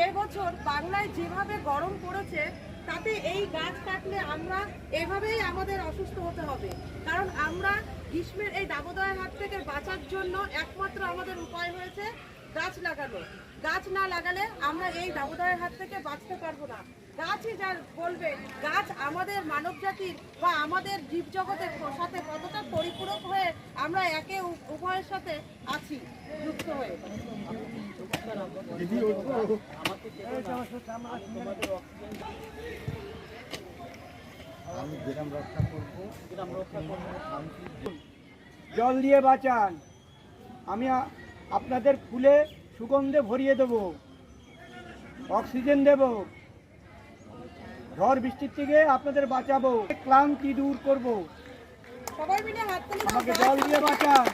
এবছর বাংলায় যেভাবে গরম পড়েছে তাতে এই গাছ কাটলে আমরা এভাবেই আমাদের অসুস্থ হতে হবে। কারণ আমরা গ্রীষ্মের এই দাবদাহের হাত থেকে বাঁচার জন্য একমাত্র আমাদের উপায় হয়েছে গাছ লাগানো। গাছ না লাগালে আমরা এই দাবদাহের হাত থেকে বাঁচতে পারবো না। গাছই যা বলবে, গাছ আমাদের মানব জাতির বা আমাদের জীবজগতের সাথে কতটা পরিপূরক হয়ে আমরা একে উভয়ের সাথে আছি যুক্ত হয়ে। জল দিয়ে বাঁচান, আমি আপনাদের ফুলে সুগন্ধে ভরিয়ে দেব, অক্সিজেন দেব, ঝড় বৃষ্টির থেকে আপনাদের বাঁচাবো, ক্লান্তি দূর করব। সবাই মিলে হাত তুলে আমাকে জল দিয়ে বাঁচান।